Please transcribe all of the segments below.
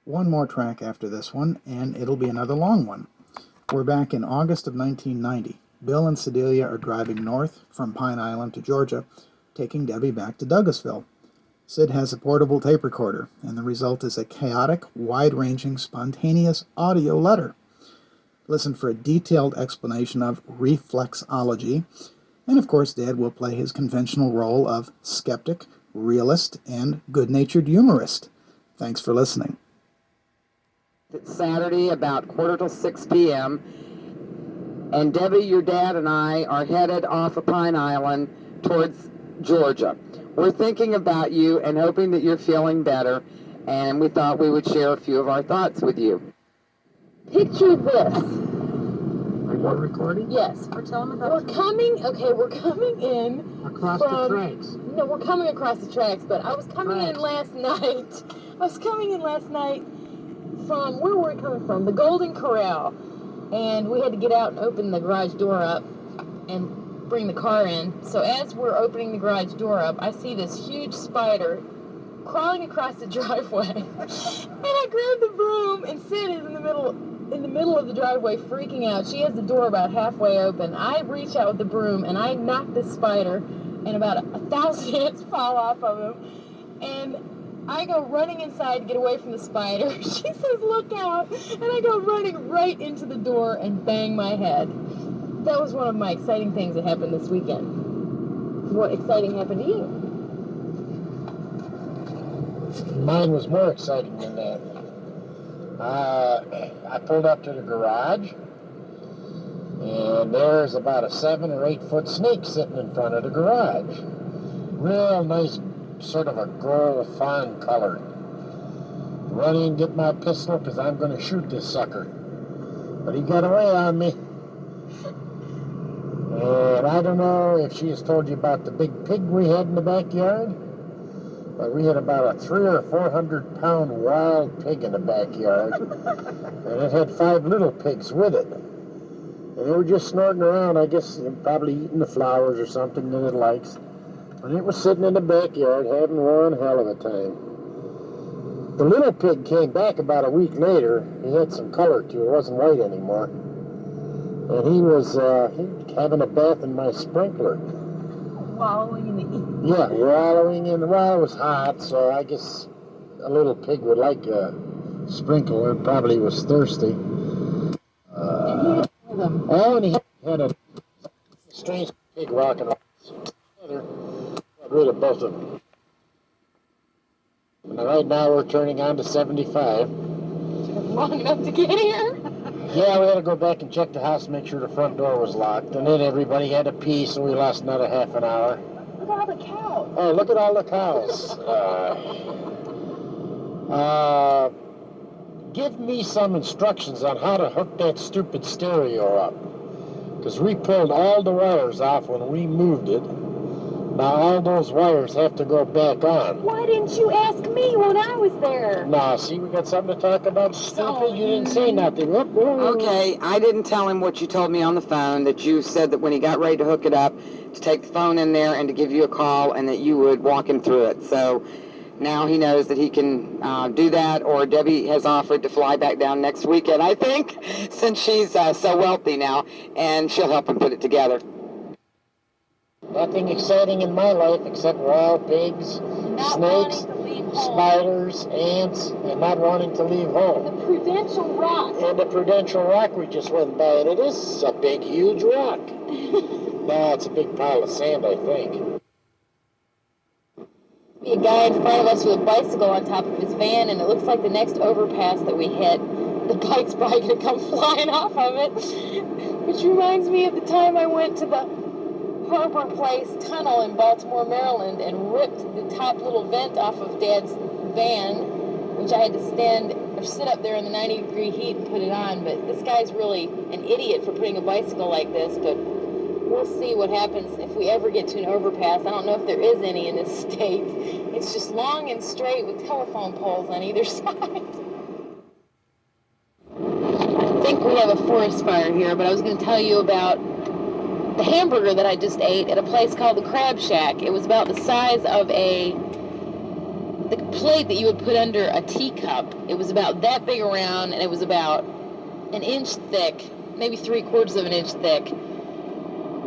One more track after this one, and it'll be another long one. We're back in August of 1990. Bill and Sedelia are driving north from Pine Island to Georgia, taking Debbie back to Douglasville. Sid has a portable tape recorder, and the result is a chaotic, wide-ranging, spontaneous audio letter. Listen for a detailed explanation of reflexology, and of course Dad will play his conventional role of skeptic, realist, and good-natured humorist. Thanks for listening. It's Saturday about 5:45 p.m. and Debbie, your dad, and I are headed off of Pine Island towards Georgia. We're thinking about you and hoping that you're feeling better, and we thought we would share a few of our thoughts with you. Picture this. Are you recording? Yes. We're telling them about We're coming in Across from, the tracks. No, we're coming across the tracks, but I was coming in last night. From, where were we coming from? The Golden Corral. And we had to get out and open the garage door up and bring the car in. So as we're opening the garage door up, I see this huge spider crawling across the driveway. And I grab the broom, and Sid is in the middle of the driveway freaking out. She has the door about halfway open. I reach out with the broom and I knock this spider, and about 1,000 ants fall off of him. And I go running inside to get away from the spider. She says, "Look out!" And I go running right into the door and bang my head. That was one of my exciting things that happened this weekend. What exciting happened to you? Mine was more exciting than that. I pulled up to the garage, and there's about a 7 or 8 foot snake sitting in front of the garage. Real nice, sort of a gold fawn color. Run in, get my pistol, because I'm going to shoot this sucker. But he got away on me. And I don't know if she has told you about the big pig we had in the backyard. But we had about a 300 or 400 pound wild pig in the backyard, and it had 5 little pigs with it. And they were just snorting around, I guess, probably eating the flowers or something that it likes. And it was sitting in the backyard having one hell of a time. The little pig came back about a week later. He had some color to it, wasn't white anymore. And he was having a bath in my sprinkler. Wallowing in the heat. Yeah, wallowing in the, well, it was hot, so I guess a little pig would like a sprinkler. It probably was thirsty. And he had them. Oh, and he had a strange pig walking around together. Got rid of both of them. And right now we're turning on to 75. Long enough to get here. Yeah, we had to go back and check the house to make sure the front door was locked. And then everybody had to pee, so we lost another half an hour. Look at all the cows. Oh, look at all the cows. Give me some instructions on how to hook that stupid stereo up. Because we pulled all the wires off when we moved it. Now all those wires have to go back on. Why didn't you ask me when I was there? Now, see, we got something to talk about, stupid. You didn't say nothing. Okay, I didn't tell him what you told me on the phone, that you said that when he got ready to hook it up, to take the phone in there and to give you a call and that you would walk him through it. So now he knows that he can do that, or Debbie has offered to fly back down next weekend, I think, since she's so wealthy now, and she'll help him put it together. Nothing exciting in my life except wild pigs, snakes, spiders, ants, and not wanting to leave home. The Prudential Rock. And the Prudential Rock we just went by, and it is a big, huge rock. No, it's a big pile of sand, I think. Be a guy in front of us with a bicycle on top of his van, and it looks like the next overpass that we hit, the bike's probably going to come flying off of it. Which reminds me of the time I went to the Harbor Place tunnel in Baltimore, Maryland, and ripped the top little vent off of Dad's van, which I had to sit up there in the 90-degree heat and put it on. But this guy's really an idiot for putting a bicycle like this, but we'll see what happens if we ever get to an overpass. I don't know if there is any in this state. It's just long and straight with telephone poles on either side. I think we have a forest fire here, but I was going to tell you about the hamburger that I just ate at a place called the Crab Shack. It was about the size of a the plate that you would put under a teacup. It was about that big around, and it was about an inch thick, maybe 3/4 of an inch thick,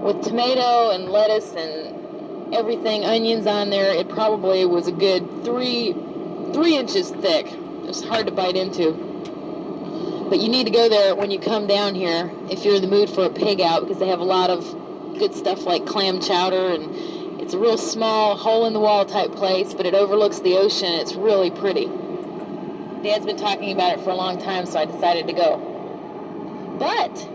with tomato and lettuce and everything, onions on there. It probably was a good three inches thick. It was hard to bite into. But you need to go there when you come down here if you're in the mood for a pig out, because they have a lot of good stuff like clam chowder, and it's a real small hole-in-the-wall type place, but it overlooks the ocean. It's really pretty. Dad's been talking about it for a long time, so I decided to go. But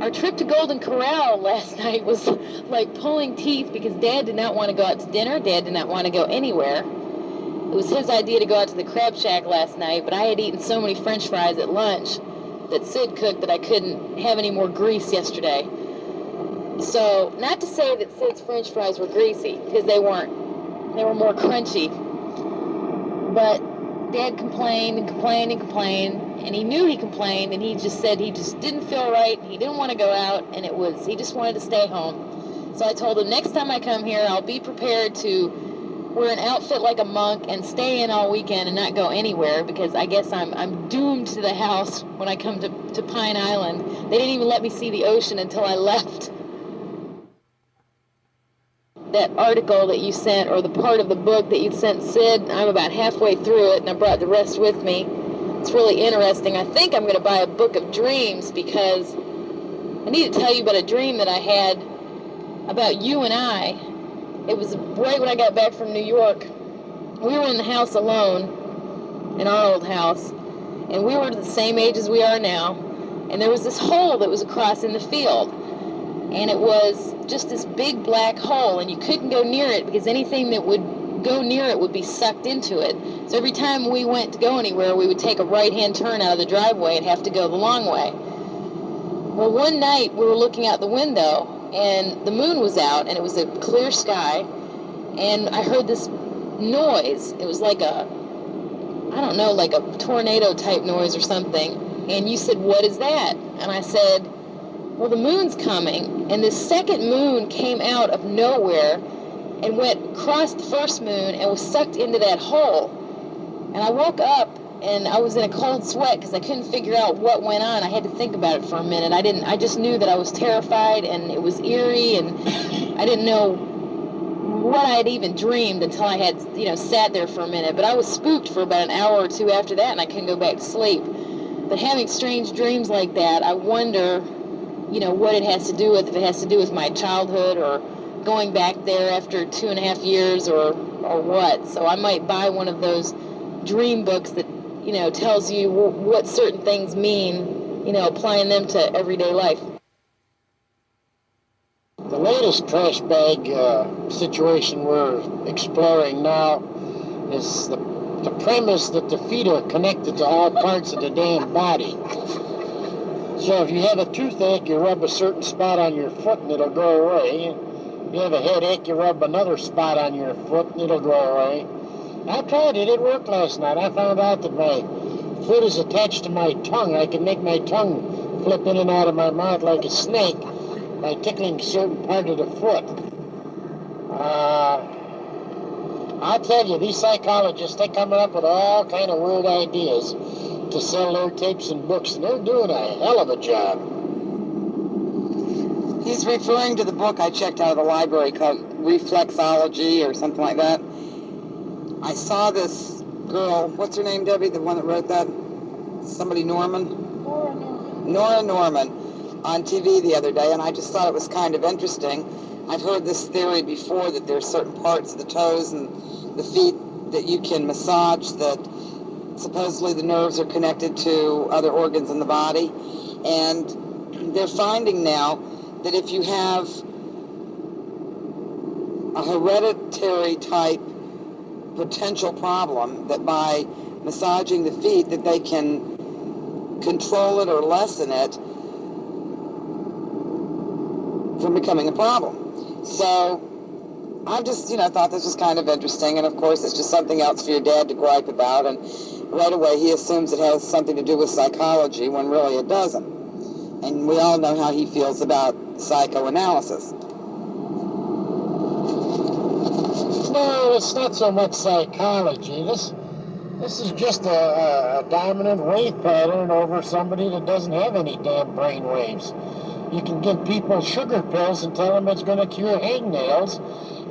our trip to Golden Corral last night was like pulling teeth, because Dad did not want to go out to dinner. Dad did not want to go anywhere. It was his idea to go out to the Crab Shack last night, but I had eaten so many French fries at lunch that Sid cooked that I couldn't have any more grease yesterday. So, not to say that Sid's French fries were greasy, because they weren't. They were more crunchy. But Dad complained and complained and complained, and he knew he complained, and he just said he just didn't feel right, he didn't want to go out, and he just wanted to stay home. So I told him, next time I come here, I'll be prepared to wear an outfit like a monk and stay in all weekend and not go anywhere, because I guess I'm doomed to the house when I come to Pine Island. They didn't even let me see the ocean until I left. That article that you sent, or the part of the book that you sent Sid, I'm about halfway through it, and I brought the rest with me. It's really interesting. I think I'm going to buy a book of dreams, because I need to tell you about a dream that I had about you and I. It was right when I got back from New York. We were in the house alone, in our old house, and we were the same age as we are now, and there was this hole that was across in the field, and it was just this big black hole, and you couldn't go near it, because anything that would go near it would be sucked into it. So every time we went to go anywhere, we would take a right-hand turn out of the driveway and have to go the long way. Well, one night we were looking out the window, and the moon was out, and it was a clear sky, and I heard this noise. It was like a tornado type noise or something. And you said, "What is that?" And I said, "Well, the moon's coming." And this second moon came out of nowhere and went across the first moon and was sucked into that hole. And I woke up, and I was in a cold sweat, because I couldn't figure out what went on. I had to think about it for a minute. I just knew that I was terrified, and it was eerie, and I didn't know what I had even dreamed until I had, sat there for a minute. But I was spooked for about an hour or two after that, and I couldn't go back to sleep. But having strange dreams like that, I wonder, what it has to do with, if it has to do with my childhood, or going back there after 2.5 years, or what. So I might buy one of those dream books that tells you what certain things mean, applying them to everyday life. The latest trash bag situation we're exploring now is the premise that the feet are connected to all parts of the damn body. So if you have a toothache, you rub a certain spot on your foot and it'll go away. If you have a headache, you rub another spot on your foot and it'll go away. I tried it. It worked last night. I found out that my foot is attached to my tongue. I can make my tongue flip in and out of my mouth like a snake by tickling a certain part of the foot. I'll tell you, these psychologists, they're coming up with all kind of weird ideas to sell their tapes and books, and they're doing a hell of a job. He's referring to the book I checked out of the library called Reflexology or something like that. I saw this girl, what's her name, Debbie, the one that wrote that? Somebody Norman? Nora Norman on TV the other day, and I just thought it was kind of interesting. I've heard this theory before, that there's certain parts of the toes and the feet that you can massage, that supposedly the nerves are connected to other organs in the body. And they're finding now that if you have a hereditary type potential problem, that by massaging the feet that they can control it or lessen it from becoming a problem. So I just, thought this was kind of interesting, and of course it's just something else for your dad to gripe about, and right away he assumes it has something to do with psychology when really it doesn't. And we all know how he feels about psychoanalysis. No, it's not so much psychology. This is just a dominant wave pattern over somebody that doesn't have any damn brain waves. You can give people sugar pills and tell them it's going to cure hangnails,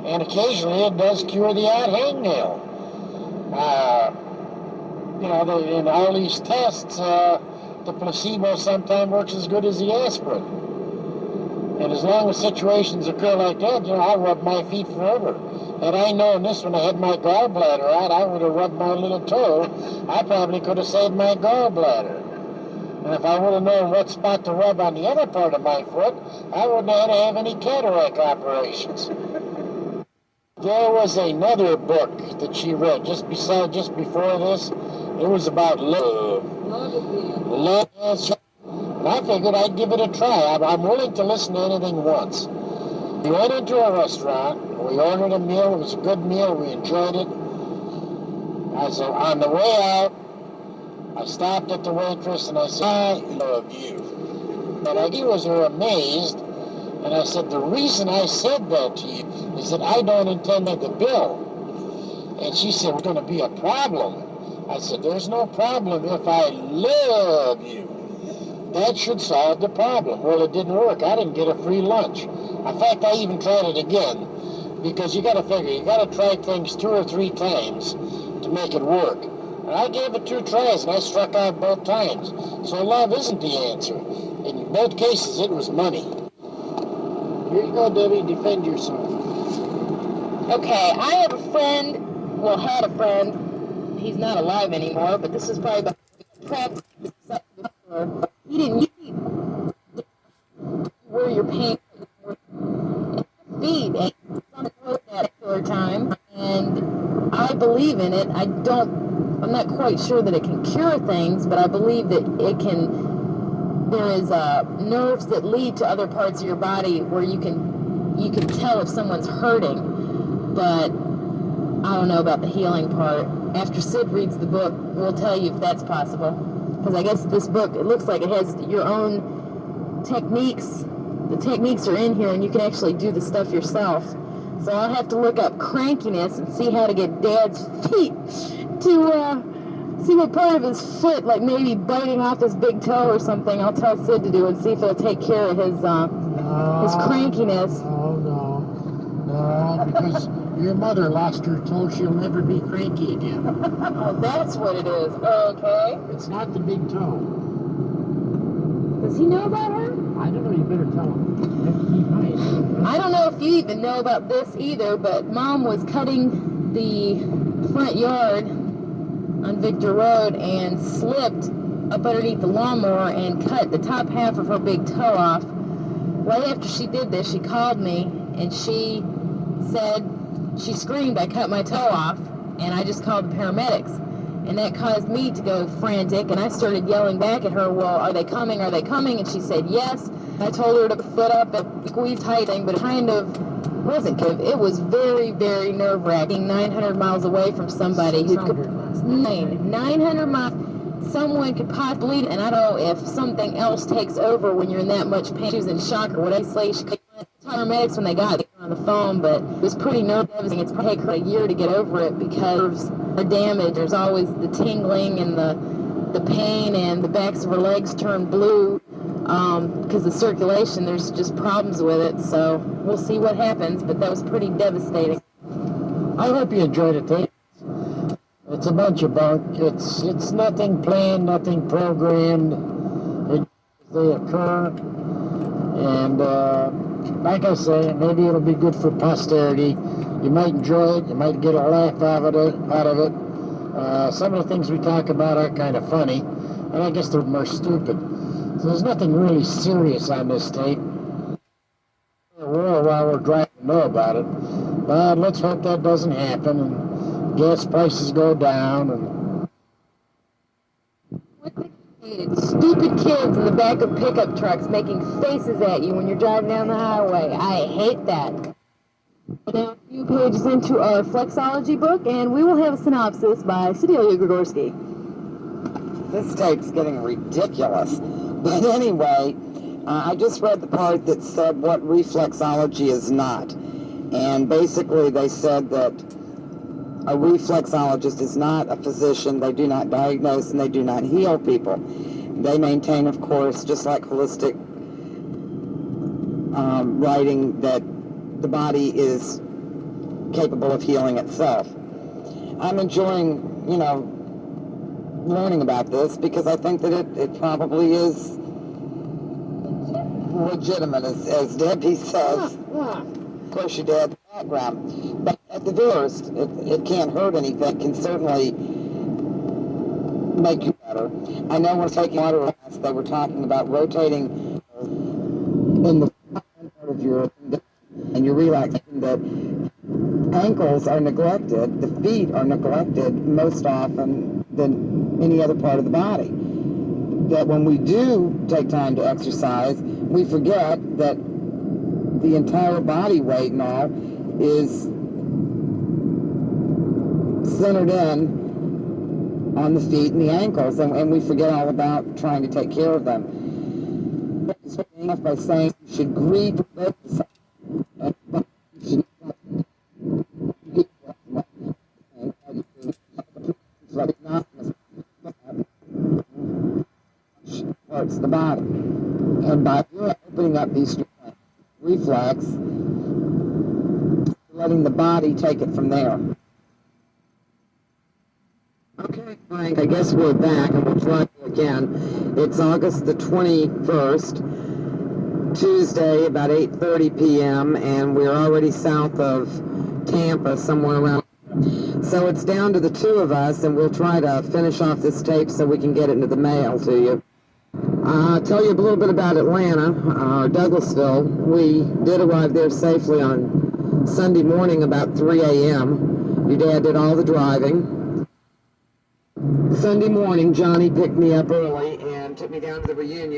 and occasionally it does cure the odd hangnail. In all these tests, the placebo sometimes works as good as the aspirin. And as long as situations occur like that, I'll rub my feet forever. Had I known this when I had my gallbladder out, I would have rubbed my little toe. I probably could have saved my gallbladder. And if I would have known what spot to rub on the other part of my foot, I wouldn't have had to have any cataract operations. There was another book that she read just before this. It was about love. Love. And I figured I'd give it a try. I'm willing to listen to anything once. We went into a restaurant. We ordered a meal. It was a good meal. We enjoyed it. On the way out, I stopped at the waitress and I said, I love you. And she was amazed. And I said, the reason I said that to you is that I don't intend to pay the bill. And she said, it's going to be a problem. I said, there's no problem if I love you. That should solve the problem. Well, it didn't work. I didn't get a free lunch. In fact, I even tried it again. Because you got to figure, you got to try things 2 or 3 times to make it work. And I gave it 2 tries, and I struck out both times. So love isn't the answer. In both cases, it was money. Here you go, Debbie. Defend yourself. Okay, I have a friend, well, had a friend. He's not alive anymore, but this is probably about practice. He didn't use where your pain feet and on the road at a particular time, and I believe in it. I'm not quite sure that it can cure things, but I believe that it can. There is nerves that lead to other parts of your body where you can tell if someone's hurting, but I don't know about the healing part. After Sid reads the book, we'll tell you if that's possible. Because I guess this book, it looks like it has your own techniques. The techniques are in here, and you can actually do the stuff yourself. So I'll have to look up crankiness and see how to get Dad's feet to see what part of his foot, like maybe biting off his big toe or something. I'll tell Sid to do and see if he'll take care of his crankiness. No, because your mother lost her toe. She'll never be cranky again. Oh, that's what it is. Okay. It's not the big toe. Does he know about her? I don't know. You better tell him. I don't know if you even know about this either, but Mom was cutting the front yard on Victor Road and slipped up underneath the lawnmower and cut the top half of her big toe off. Right after she did this, she called me and she said, she screamed, I cut my toe off, and I just called the paramedics. And that caused me to go frantic, and I started yelling back at her, well, are they coming? Are they coming? And she said, yes. I told her to put the foot up and squeeze tight thing, but it kind of wasn't good. It was very, very nerve-wracking, 900 miles away from somebody who could... 900 miles. Someone could possibly, and I don't know if something else takes over when you're in that much pain. She was in shock or whatever. She could paramedics when they got it on the phone, but it was pretty nerve-wracking. It's probably taken her a year to get over it because the damage. There's always the tingling and the pain, and the backs of her legs turn blue because the circulation. There's just problems with it. So we'll see what happens. But that was pretty devastating. I hope you enjoyed it, Tate. It's a bunch of bunk. It's nothing planned, nothing programmed. They occur, and like I say, maybe it'll be good for posterity. You might enjoy it. You might get a laugh out of it. Some of the things we talk about are kind of funny, and I guess they're more stupid. So there's nothing really serious on this tape. While we're driving to know about it, but let's hope that doesn't happen and gas prices go down. And stupid kids in the back of pickup trucks making faces at you when you're driving down the highway. I hate that. Now a few pages into our Flexology book, and we will have a synopsis by Sedelia Grigorski. This tape's getting ridiculous. But anyway, I just read the part that said what reflexology is not. And basically they said that A reflexologist is not a physician. They do not diagnose and they do not heal people. They maintain, of course, just like holistic writing, that the body is capable of healing itself. I'm enjoying, learning about this because I think that it probably is legitimate, as Debbie says. Of course, your dad's background. But at the worst, it can't hurt anything. It can certainly make you better. I know when taking water class, they were talking about rotating in the part of your, and you're relaxing, that ankles are neglected, the feet are neglected most often than any other part of the body. That when we do take time to exercise, we forget that the entire body weight and all is centered in on the feet and the ankles, and we forget all about trying to take care of them. Starting off by saying you should greet both sides. Parts of the body, and by opening up these reflex, letting the body take it from there. Okay, Frank, I guess we're back, and we'll try again. It's August the 21st, Tuesday, about 8:30 p.m., and we're already south of Tampa, somewhere around. So it's down to the two of us, and we'll try to finish off this tape so we can get it into the mail to you. I'll tell you a little bit about Atlanta, Douglasville. We did arrive there safely on Sunday morning about 3 a.m. Your dad did all the driving. Sunday morning, Johnny picked me up early and took me down to the reunion.